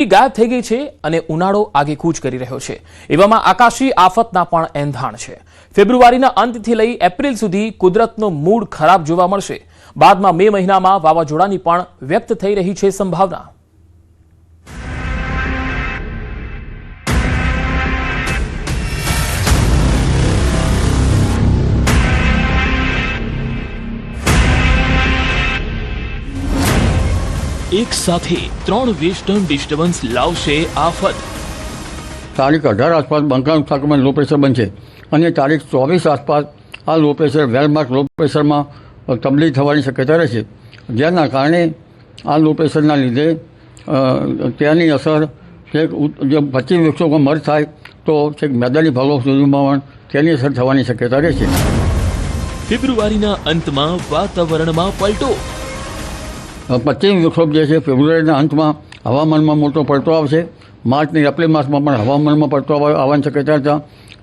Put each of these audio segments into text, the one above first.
ગાયબ થઈ ગઈ છે અને ઉનાળો આગેકૂચ કરી રહ્યો છે। એવામાં આકાશી આફતના પણ એંધાણ છે। ફેબ્રુઆરીના અંતથી લઈ એપ્રિલ સુધી કુદરતનો મૂડ ખરાબ જોવા મળશે। બાદમાં મે મહિનામાં વાવાઝોડાની પણ વ્યક્ત થઈ રહી છે સંભાવના। एक साथे 3 वेस्टर्न डिस्टर्बन्स लावशे आफत। तारीख 18 आसपास बंगाल उपसागर में लो प्रेशर बनशे अने तारीख 24 आसपास आ low pressure well mark low pressure में तबदीली थवानी शक्यता रहेशे, जेना कारणे आ लो प्रेशरना लीधे तेनी असर छेक जो 25 वृक्षों को मर्ज थाय तो छेक मैदानी भागों सुधीमां पण तेनी असर थवानी शक्यता रहेशे। फेब्रुआरीना अंतमां वातावरणमां पलटो। 25 वृक्षोप जे छे फेब्रुआरीना अंतमां हवामानमां मोटो पलटो आवशे। मार्चनी एप्रिल मासमां पण हवामानमां पलटो आवવાની शक्यता था।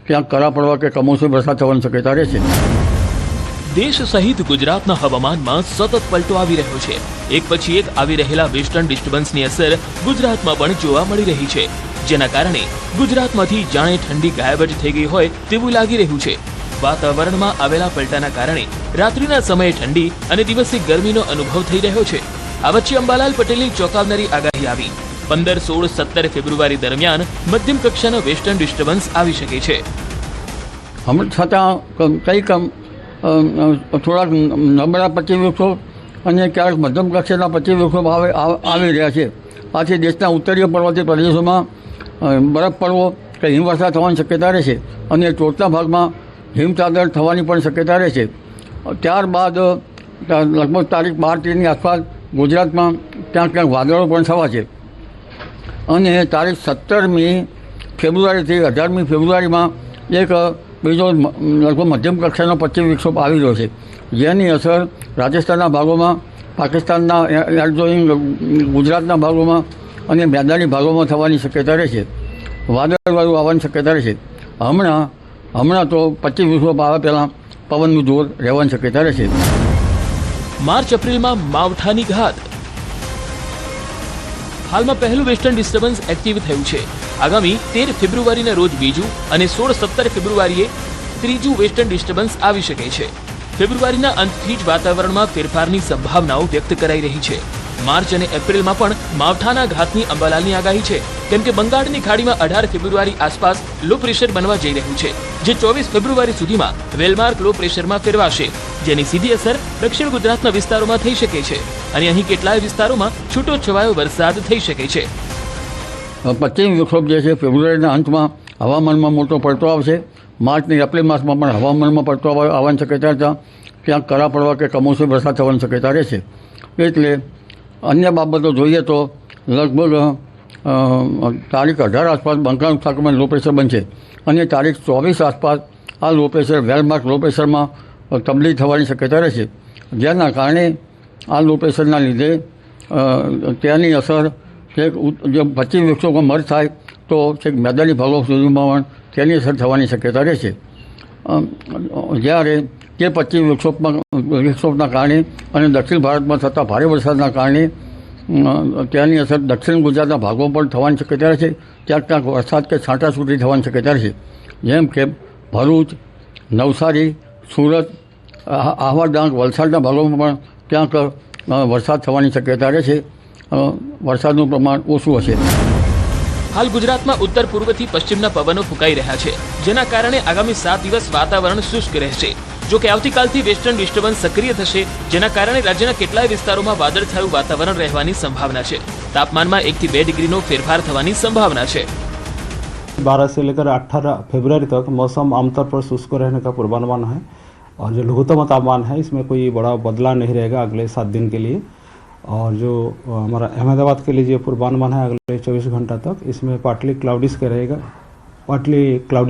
क्यांक करा पड़वा के कमोसमी वरसाद थवानी शक्यता रहेशे। देश सहित गुजरातना हवामानमां सतत पलटो आवी रह्यो छे। एक पछी एक आवी रहेला वेस्टर्न डिस्टर्बन्सनी असर गुजरातमां पण जोवा मळी रही छे, जेना कारणे गुजरातमांथी जाणे ठंडी गायब ज थई गई होय तेवुं लागी रह्युं छे। वातावरणमां आवेला पलटाना कारणे रात्रिना समये ठंडी अने दिवसे गरमीनो अनुभव थई रह्यो छे। आ वच्चे अंबालाल पटेलनी चौंकावनारी आगाही आवी। 15, 16, 17 फेब्रुआरी दरमियान मध्यम कक्षानो वेस्टर्न डिस्टर्बन्स आवी शके छे। हम छतां कंईक थोड़ा नबळा 25 वृक्षो अने क्यारेक मध्यम कक्षाना 25 वृक्षो आवी रह्या छे। पाछी देशना उत्तरीय पर्वतीय प्रदेशोमां बरफ पड़वो के हिमवर्षा थवानी शक्यता रहेशे अने टोचना भागमां हिमचादर थवानी पण शक्यता रहेशे। त्यारबाद लगभग तारीख 12-13 आसपास गुजरातमां क्यांक क्यांक वादळो पण थवा छे अने तारीख 17મી फेब्रुआरी 18મી फेब्रुआरीमां एक बीजो लगभग मध्यम कक्षानो 25 विक्षोभ आवी रह्यो छे, जेनी असर राजस्थानना भागोमां, पाकिस्तानना एडजोइंग गुजरातना भागोमां अने मैदानी भागोमां थवानी शक्यता रहेशे। वादळवाळुं आवવાની शक्यता रहेशे। हमણાં तो 25 विक्षोभ आवे पहेला पवननुं जोर रहेવાની शक्यता रहेशे। मार्च एप्रिल में मावठानी घात। हाल में पहलू वेस्टर्न डिस्टर्बन्स एक्टिव थयुं छे। आगामी 13 फेब्रुआरी रोज बीजू और 16-17 फेब्रुआरीए त्रीजू वेस्टर्न डिस्टर्बन्स आवी शके छे। फेब्रुआरीना अंतथी ज वातावरणमां फेरफारनी संभावनाओ व्यक्त कराई रही छे। मार्च और एप्रिल में पण मावठाना घातनी अंबालालनी आगाही छे, केम के बंगाळनी खाड़ी में 18 फेब्रुआरी आसपास लो प्रेशर बनवा जई रह्युं छे, जे 24 फेब्रुआरी सुधीमां वेलमार्क लो प्रेशर में फेरवाशे, जेनी सीधी असर दक्षिण गुजरातना विस्तारोमां थई शके छे अने અહીં કેટલાય વિસ્તારોમાં છૂટો છવાયો વરસાદ થઈ શકે છે। 25 विक्षोभ जे छे फेब्रुआरीना अंतमां हवामानमां मोटो पलटो आवशे। मार्चनी एप्रिल मासमां पण हवामानमां पलटो आवવાની शक्यता था। क्यांक करा पड़वा के कमोसमी वरसाद थवानी शक्यता रहेशे। एटले अन्य बाबतो जोईए तो लगभग तारीख 18 आसपास बंगाल उपसागर में लो प्रेशर बनशे अने तारीख 24 आसपास आ low pressure well mark low pressure में तबदीली थवानी शक्यता रहेशे, जेना कारणे आ लो प्रेशरना लीधे तेनी असर छेक जो 25 वृक्षों को मर्ज थाय तो छेक मैदानी भागों सुधीमां पण तेनी असर थवानी शक्यता रहेशे। ज्यारे ते 25 विक्षोभना कारणे अने दक्षिण भारत में थता भारे वरसादना कारणे तेनी असर दक्षिण गुजरातना भागों पर थवानी शक्यता रहेशे। क्यांक क्यांक वरसाद के छांटाछूटी थवानी शक्यता रहेशे, जेम के भरूच, नवसारी, सूरत, आह्वा, डांग, वलसाडना भागों में पण क्यांक वरसाद थवानी शक्यता रहेशे। वरसादनुं प्रमाण ओछुं हशे। हाल गुजरात में उत्तर पूर्व थी पश्चिमना पवनो फूंकाई रह्या छे, जेना कारणे आगामी 7 दिवस वातावरण शुष्क रहेशे। जो कि आवतीकालथी वेस्टर्न डिस्टर्बन्स सक्रिय थशे, जेना कारणे राज्यना કેટલાય વિસ્તારોમાં વાદળછાયું વાતાવરણ રહેવાની સંભાવના છે। તાપમાનમાં 1 થી 2 ડિગ્રીનો ફેરફાર થવાની સંભાવના છે। 12 से लेकर 18 फरवरी तक मौसम आमतौर पर शुष्क रहने का पूर्वानुमान है और जो लघुत्तम तापमान है इसमें कोई बड़ा बदलाव नहीं रहेगा अगले 7 दिन के लिए। और जो हमारा अहमदाबाद के लिए जो पूर्वानुमान है अगले 24 घंटा तक, इसमें पार्टली क्लाउडी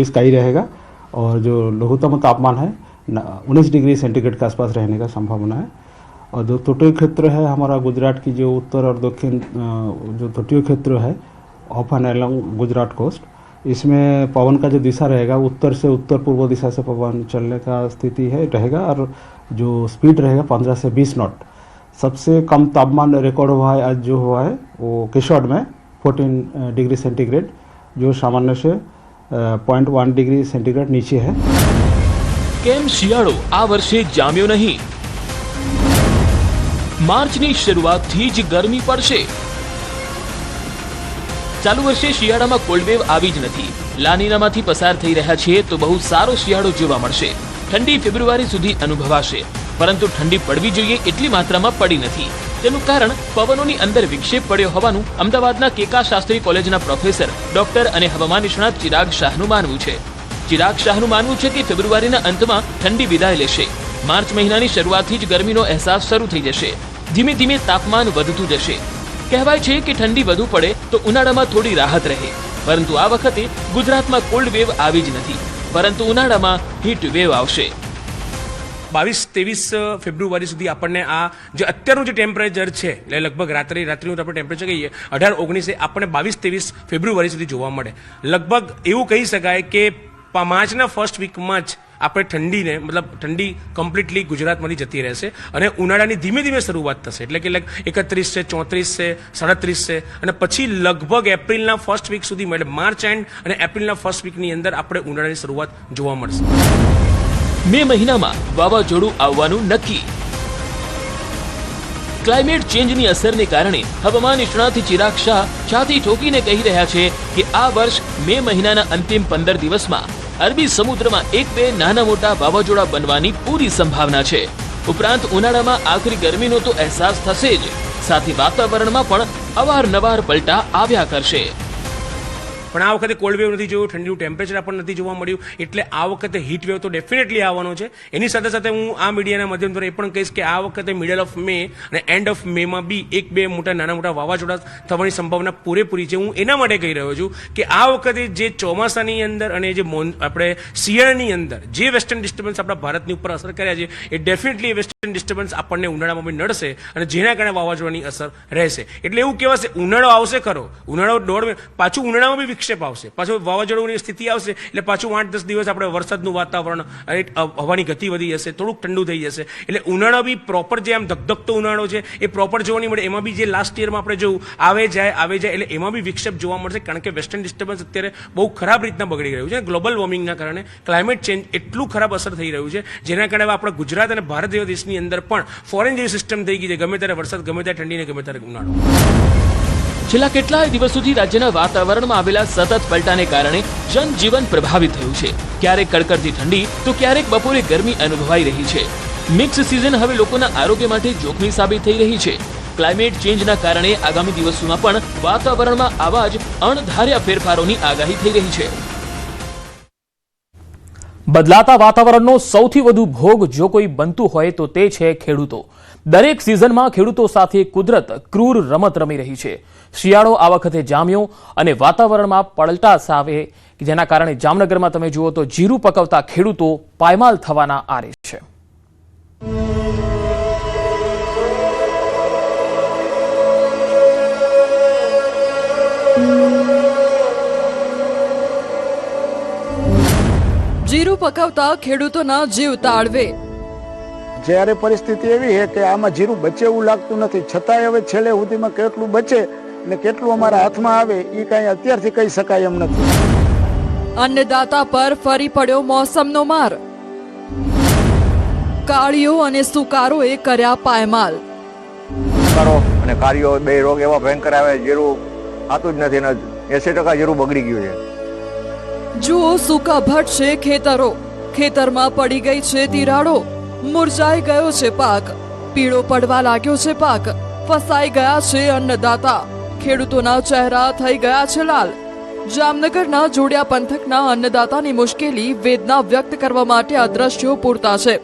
स्काई रहेगा और जो लघुत्तम तापमान है 19 डिग्री सेंटीग्रेड के आसपास रहने का संभावना है। और जो तटीय क्षेत्र है हमारा गुजरात की जो उत्तर और दक्षिण जो तटीय क्षेत्र है of and along Gujarat coast, इसमें पवन का जो दिशा रहेगा उत्तर से उत्तर पूर्व दिशा से पवन चलने का स्थिति है रहेगा और जो स्पीड रहेगा 15 से 20 नॉट। सबसे कम तापमान रिकॉर्ड हुआ है आज जो हुआ है वो केशोद में 14 डिग्री सेंटीग्रेड, जो सामान्य से 0.1 डिग्री सेंटीग्रेड नीचे है। કેમ શિયાળો આ વર્ષે જામ્યો નહીં? માર્ચની શરૂઆતથી જ ગરમી પડશે. ચાલુ વર્ષે શિયાળામાં કોલ્ડ વેવ આવી જ નથી. લાનીનામાંથી પસાર થઈ રહ્યા છીએ તો બહુ સારો શિયાળો જોવા મળશે. ઠંડી ફેબ્રુઆરી સુધી અનુભવાશે, પરંતુ ઠંડી પડવી જોઈએ એટલી માત્રામાં પડી નથી. તેનું કારણ પવનોની અંદર વિક્ષેપ પડ્યો હોવાનું અમદાવાદના કેકા શાસ્ત્રી કોલેજના પ્રોફેસર, ડોક્ટર અને હવામાન નિષ્ણાત ચિરાગ શાહનું માનવું છે. ચિરાગ શાહનું માનવું છે કે ફેબ્રુઆરીના અંતમાં ઠંડી વિદાય લેશે. માર્ચ મહિનાની શરૂઆતથી જ ગરમીનો અહેસાસ શરૂ થઈ જશે. ધીમે ધીમે તાપમાન વધતું જશે. કહેવાય છે કે ઠંડી વધુ પડે તો ઉનાળામાં થોડી રાહત રહે, પરંતુ આ વખતે ગુજરાતમાં કોલ્ડ વેવ આવી જ નથી, પરંતુ ઉનાળામાં હીટ વેવ આવશે. 22-23 ફેબ્રુઆરી સુધી આપણને આ જે અત્યારનું જે ટેમ્પરેચર છે, એટલે લગભગ રાત્રિનું આપણે ટેમ્પરેચર કહીએ 18-19, આપણને 22-23 ફેબ્રુઆરી સુધી જોવા મળે. લગભગ એવું કહી શકાય કે માર્ચના ફર્સ્ટ વીકમાં જ આપણે ઠંડીને મતલબ ઠંડી કમ્પ્લીટલી ગુજરાતમાંથી જતી રહેશે અને ઉનાળાની ધીમે ધીમે શરૂઆત થશે. એટલે કે 31 છે, 34 છે, 37 છે અને પછી લગભગ એપ્રિલના ફર્સ્ટ વીક સુધી, એટલે માર્ચ એન્ડ અને એપ્રિલના ફર્સ્ટ વીકની અંદર આપણે ઉનાળાની શરૂઆત જોવા મળશે. મે મહિનામાં વાવાઝોડું આવવાનું નક્કી. ક્લાઇમેટ ચેન્જની અસરને કારણે હવામાન નિષ્ણાત ચિરાગ શાહ છાતી ઠોકીને કહી રહ્યા છે કે આ વર્ષ મે મહિનાના અંતિમ 15 દિવસમાં અરબી સમુદ્રમાં 1-2 નાના મોટા વાવાઝોડા બનવાની પૂરી સંભાવના છે. ઉપરાંત ઉનાળામાં આકરી ગરમીનો તો અહેસાસ થશે જ, સાથે વાતાવરણમાં પણ અવારનવાર પલટા આવ્યા કરશે. પણ આ વખતે કોલ્ડ વેવ નથી જોયું, ઠંડીનું ટેમ્પરેચર આપણને નથી જોવા મળ્યું, એટલે આ વખતે હીટ વેવ તો ડેફિનેટલી આવવાનો છે. એની સાથે સાથે હું આ મીડિયાના માધ્યમ દ્વારા એ પણ કહીશ કે આ વખતે મિડલ ઓફ મે અને એન્ડ ઓફ મેમાં બી 1-2 નાના મોટા વાવાઝોડા થવાની સંભાવના પૂરેપૂરી છે. હું એના માટે કહી રહ્યો છું કે આ વખતે જે ચોમાસાની અંદર અને જે આપણે શિયાળાની અંદર જે વેસ્ટર્ન ડિસ્ટર્બન્સ આપણા ભારતની ઉપર અસર કર્યા છે, એ ડેફિનેટલી વેસ્ટર્ન ડિસ્ટર્બન્સ આપણને ઉનાળામાં બી નડશે અને જેના કારણે વાવાઝોડાની અસર રહેશે. એટલે એવું કહેવાશે ઉનાળો આવશે ખરો, ઉનાળો પાછું ઉનાળામાં બી વિક્ષેપ આવશે, પાછું વાવાઝોડાની સ્થિતિ આવશે, એટલે પાછું 8-10 દિવસ આપણે વરસાદનું વાતાવરણ, હવાની ગતિ વધી જશે, થોડુંક ઠંડુ થઈ જશે. એટલે ઉનાળો બી પ્રોપર જે આમ ધગધગતો ઉનાળો છે એ પ્રોપર જોવા નહીં મળે. એમાં બી જે લાસ્ટ યરમાં આપણે જોયું આવે જાય એટલે એમાં બી વિક્ષેપ જોવા મળશે, કારણ કે વેસ્ટર્ન ડિસ્ટર્બન્સ અત્યારે બહુ ખરાબ રીતના બગડી રહ્યું છે. ગ્લોબલ વોર્મિંગના કારણે ક્લાઇમેટ ચેન્જ એટલું ખરાબ અસર થઈ રહ્યું છે, જેના કારણે આપણા ગુજરાત અને ભારત જેવા દેશની અંદર પણ ફોરેન જેવી સિસ્ટમ થઈ ગઈ છે. ગમે ત્યારે વરસાદ, ગમે ત્યારે ઠંડી ને ગમે ત્યારે ઉનાળો. છેલ્લા કેટલાય દિવસોથી રાજ્યના વાતાવરણમાં આવેલા સતત પલટાને કારણે જનજીવન પ્રભાવિત થયું છે. ક્યારેક કડકડતી ઠંડી તો ક્યારેક બપોરે ગરમી અનુભવાઈ રહી છે. મિક્સ સિઝન હવે લોકોના આરોગ્ય માટે જોખમી સાબિત થઈ રહી છે. ક્લાઇમેટ ચેન્જના કારણે આગામી દિવસોમાં પણ વાતાવરણમાં આવા જ અણધાર્યા ફેરફારોની આગાહી થઈ રહી છે. બદલાતા વાતાવરણનો સૌથી વધુ ભોગ જો કોઈ બનતું હોય તો તે છે ખેડૂતો. દરેક સિઝનમાં ખેડૂતો સાથે કુદરત ક્રૂર રમત રમી રહી છે. શિયાળો આ વખતે જામ્યો અને વાતાવરણમાં પલટા આવે, જેના કારણે જામનગરમાં તમે જુઓ તો જીરું પકવતા ખેડૂતો પાયમાલ થવાના આરે છે. જીરું પકવતા ખેડૂતોના જીવ તાળવે. જ્યારે પરિસ્થિતિ એવી છે કે આમાં જીરું બચે એવું લાગતું નથી, છતાંય હવે છેલ્લે સુધીમાં કેટલું બચે અને કેટલું અમારા હાથમાં આવે એ કાંઈ અત્યારથી કહી શકાય એમ નથી. અન્નદાતા પર ફરી પડ્યો મોસમનો માર. કાળીઓ અને સુકારોએ કર્યા પાયમાલ. સુકારો અને કાળીઓ બે રોગ એવા ભયંકર આવે, જીરું આતું જ નથી ને 80% જીરું બગડી ગયું છે. જુઓ સૂકાભટ છે ખેતરો, ખેતરમાં પડી ગઈ છે તિરાડો, મુરઝાઈ ગયો છે પાક, પીળો પડવા લાગ્યો છે પાક, ફસાઈ ગયા છે અન્નદાતા, ખેડૂતોના ચહેરા થઈ ગયા છે લાલ. જામનગરના જોડિયા પંથકના અન્નદાતાની મુશ્કેલી, વેદના વ્યક્ત કરવા માટે આ દ્રશ્યો પૂરતા છે.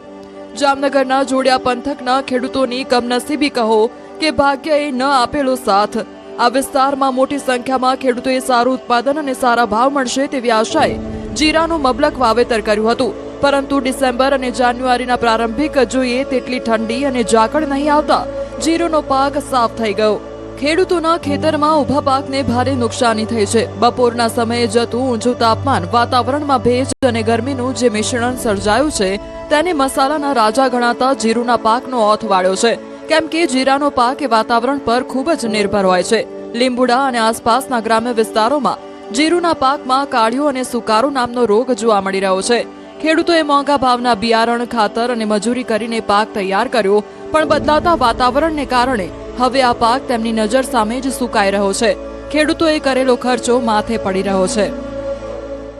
જામનગરના જોડિયા પંથકના ખેડૂતોની કમનસીબી કહો કે ભાગ્યએ ન આપેલો સાથ. આ વિસ્તારમાં મોટી સંખ્યામાં ખેડૂતોએ સારું ઉત્પાદન અને સારા ભાવ મળશે તેવી આશાએ જીરાનું મબલક વાવેતર કર્યું હતું, પરંતુ ડિસેમ્બર અને જાન્યુઆરીના પ્રારંભિક જોઈએ તેટલી ઠંડી અને ઝાકળ નહીં આવતા જીરુનો પાક સાફ થઈ ગયો. ખેડૂતોના ખેતરમાં ઊભા પાકને ભારે નુકસાની થઈ છે. બપોરના સમયે જતું ઊંચું તાપમાન, વાતાવરણમાં ભેજ અને ગરમીનું જે મિશ્રણ સર્જાયું છે તેને મસાલાના રાજા ગણાતા જીરુના પાકનો ઓથ વાળ્યો છે, કેમ કે જીરાનો પાક એ વાતાવરણ પર ખૂબ જ નિર્ભર હોય છે. લીંબુડા અને આસપાસના ગ્રામ્ય વિસ્તારોમાં જીરુના પાકમાં કાળિયો અને સુકારો નામનો રોગ જોવા મળી રહ્યો છે. ખેડૂતોએ મોંઘા ભાવના બિયારણ, ખાતર અને મજૂરી કરીને પાક તૈયાર કર્યો, પણ બદલાતા વાતાવરણને કારણે હવે આ પાક તેમની નજર સામે જ સુકાઈ રહ્યો છે. ખેડૂતોએ કરેલો ખર્ચો માથે પડી રહ્યો છે.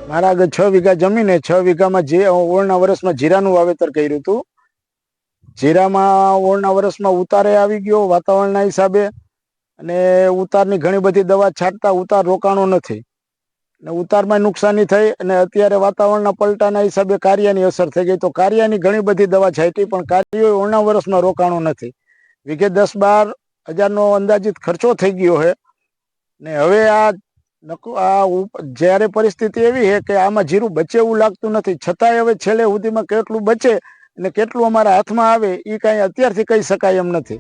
મારા આગળ 6 વીઘા જમીન છે. 6 વીઘામાં જે ઓળના વર્ષમાં જીરાનું વાવેતર કર્યું હતું. જીરામાં ઓળના વર્ષમાં ઉતારે આવી ગયો વાતાવરણના હિસાબે, અને ઉતારની ઘણી બધી દવા છાંટતા ઉતાર રોકાણો નથી, અને ઉતારમાં નુકસાની થઈ, અને અત્યારે વાતાવરણના પલટાના હિસાબે કારિયાની અસર થઈ ગઈ. તો કારિયાની ઘણી બધી દવા છાંટી, પણ કારિયો ઓળના વર્ષમાં રોકાણો નથી. વીઘે 10-12 હજારનો અંદાજિત ખર્ચો થઈ ગયો છે. ને હવે જ્યારે પરિસ્થિતિ એવી છે કે આમાં જીરું બચે એવું લાગતું નથી, છતાંય હવે છેલ્લે સુધીમાં કેટલું બચે અને કેટલું અમારા હાથમાં આવે એ કાંઈ અત્યારથી કહી શકાય એમ નથી.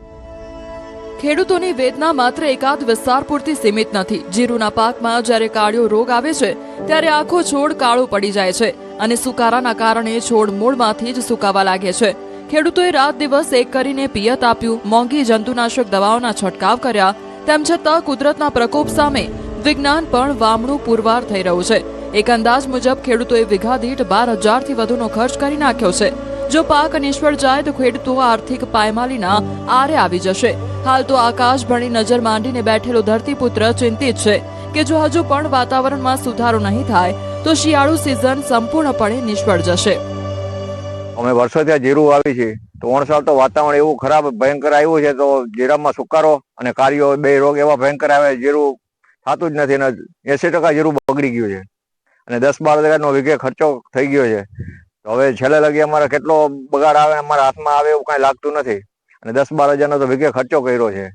ખેડૂતોની વેદના માત્ર એકાદ વિસ્તાર પૂરતી સીમિત નથી. જીરુના પાકમાં જ્યારે કાળિયો રોગ આવે છે ત્યારે આખો છોડ કાળો પડી જાય છે અને સુકારાના કારણે છોડ મૂળમાંથી જ સુકાવા લાગે છે. ખેડૂતોએ રાત દિવસ એક કરીને પિયત આપ્યું, મોંઘી જંતુનાશક દવાઓના છંટકાવ કર્યા, તેમ છતાં કુદરતના પ્રકોપ સામે વિજ્ઞાન પણ વામણું પુરવાર થઈ રહ્યું છે. એક અંદાજ મુજબ ખેડૂતોએ વીઘા દીઠ 12,000થી વધુનો ખર્ચ કરી નાખ્યો છે. જો પાક નિષ્ફળ જાય તો ખેડૂતો આર્થિક પાયમાલીના આરે આવી જશે. હાલ તો આકાશ ભણી નજર માંડીને બેઠેલો ધરતીપુત્ર ચિંતિત છે કે જો હજુ પણ વાતાવરણમાં સુધારો નહીં થાય તો શિયાળુ સિઝન સંપૂર્ણપણે નિષ્ફળ જશે. અમે વર્ષોથી આ જીરું આવી છે, તો 3 સાલ તો વાતાવરણ એવું ખરાબ ભયંકર આવ્યું છે, તો જીરામાં સુકારો અને કાળિયો 2 રોગ એવા ભયંકર આવે, જીરું થતું જ નથી, અને 80% જીરું બગડી ગયું છે, અને 10-12 હજારનો વીઘે ખર્ચો થઈ ગયો છે. તો હવે છેલ્લે લગી અમારે કેટલો બગાડ આવે અમારા હાથમાં આવે એવું કાંઈ લાગતું નથી, અને 10-12 હજારનો તો વીઘે ખર્ચો કર્યો છે.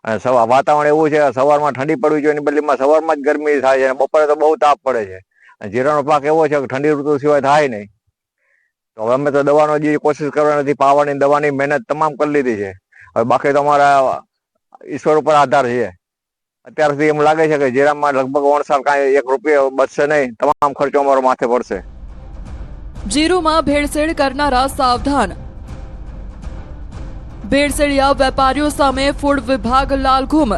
અને વાતાવરણ એવું છે, સવારમાં ઠંડી પડવી જોઈએ, એની બદલીમાં સવારમાં જ ગરમી થાય છે, અને બપોરે તો બહુ તાપ પડે છે. અને જીરાનો પાક એવો છે કે ઠંડી ઋતુ સિવાય થાય નહીં. તો હવે અમે તો દવાનો જે કોશિશ કરવા નથી, પાવાની દવાની મહેનત તમામ કરી લીધી છે. હવે બાકી તો અમારા ઈશ્વર ઉપર આધાર છે. અત્યાર સુધી એમ લાગે છે કે જીરામાં લગભગ 3 સાલ કાંઈ 1 રૂપિયો બચશે નહીં, તમામ ખર્ચો અમારો માથે પડશે. જીરુમાં ભેળસેળ કરનારા સાવધાન. ભેળસેળિયા વેપારીઓ સામે ફૂડ વિભાગ લાલઘુમ.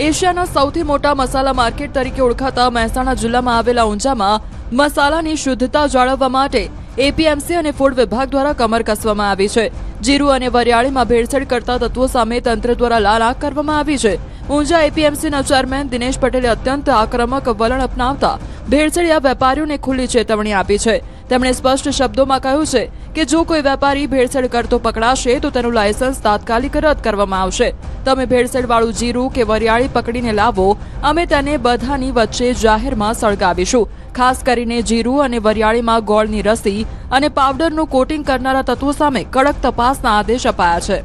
એશિયાના સૌથી મોટા મસાલા માર્કેટ તરીકે ઓળખાતા મહેસાણા જિલ્લામાં આવેલા ઊંઝામાં મસાલાની શુદ્ધતા જાળવવા માટે એપીએમસી અને ફૂડ વિભાગ દ્વારા કમર કસવામાં આવી છે. જીરું અને વરિયાળીમાં ભેળસેળ કરતા તત્વો સામે તંત્ર દ્વારા લાલ આંખ કરવામાં આવી છે. ઊંઝા એપીએમસીના ચેરમેન દિનેશ પટેલે અત્યંત આક્રમક વલણ અપનાવતા ભેળસેળિયા વેપારીઓને ખુલ્લી ચેતવણી આપી છે. તેમણે સ્પષ્ટ શબ્દોમાં કહ્યું છે કે જો કોઈ વેપારી ભેળસેળ કરતો પકડાશે તો તેનું લાયસન્સ તાત્કાલિક રદ કરવામાં આવશે. તમે ભેળસેળવાળું જીરું કે વરિયાળી પકડીને લાવો, અમે તેને બધાની વચ્ચે જાહેરમાં સળગાવીશું. ખાસ કરીને જીરું અને વરિયાળીમાં ગોળની રસી અને પાવડરનું કોટિંગ કરનારા તત્વો સામે કડક તપાસના આદેશ અપાયા છે.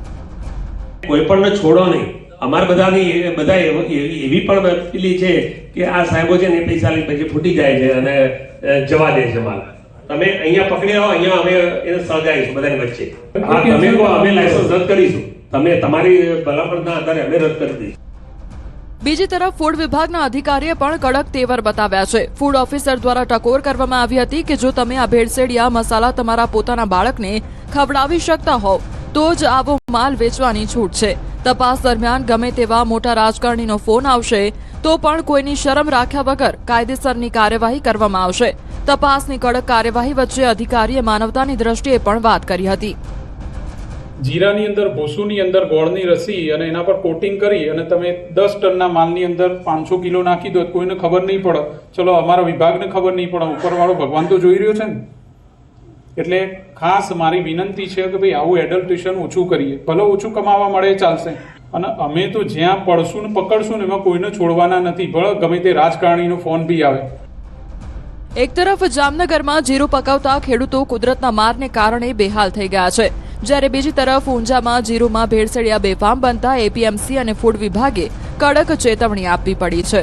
કોઈ પણ છોડો નહીં. અમારે બધા એવી પણ પેલી છે કે આ સાહેબો છે ને પૈસા લઈ પછી ફૂટી જાય છે અને જવા દે છે માલ. તમે અહીંયા પકડી આવો, અહીંયા અમે એને સળગાવીશું બધાની વચ્ચે. હા, તમે કહો અમે લાયસન્સ રદ કરીશું, તમે તમારી ભલામણના આધારે અમે રદ કરી દઈશું. બીજી તરફ ફૂડ વિભાગના અધિકારીએ પણ કડક તેવર બતાવ્યા છે. ફૂડ ઓફિસર દ્વારા ટકોર કરવામાં આવી હતી કે જો તમે આ ભેળસેળિયા મસાલા તમારા પોતાના બાળકને ખવડાવી શકતા હોવ તો જ આવો માલ વેચવાની છૂટ છે. તપાસ દરમિયાન ગમે તેવા મોટા રાજકારણીનો ફોન આવશે તો પણ કોઈની શરમ રાખ્યા વગર કાયદેસરની કાર્યવાહી કરવામાં આવશે. તપાસની કડક કાર્યવાહી વચ્ચે અધિકારીએ માનવતાની દ્રષ્ટિએ પણ વાત કરી હતી. જીરાની અંદર ભૂસુની અંદર ગોળની રસી અને એના પર કોટિંગ કરી અને તમે 10 ટનના માલની અંદર 500 કિલો નાખી દો, કોઈને ખબર નહીં પડે. ચલો અમારા વિભાગને ખબર નહીં પડે, ઉપરવાળો ભગવાન તો જોઈ રહ્યો છે ને. એટલે ખાસ મારી વિનંતી છે કે ભાઈ આવું એડલ્ટ્રેશન ઓછું કરીએ. ભલે ઓછું કમાવા મળે ચાલશે, અને અમે તો જ્યાં પડશું ને પકડશું ને એમાં કોઈને છોડવાના નથી, ભલે ગમે તે રાજકારણીનો ફોન બી આવે. એક તરફ જામનગરમાં જીરું પકવતા ખેડૂતો કુદરતના મારને કારણે બેહાલ થઈ ગયા છે, જ્યારે બીજી તરફ ઊંઝામાં જીરુમાં ભેળસેળિયા બેફામ બનતા એપીએમસી અને ફૂડ વિભાગે કડક ચેતવણી આપવી પડી છે.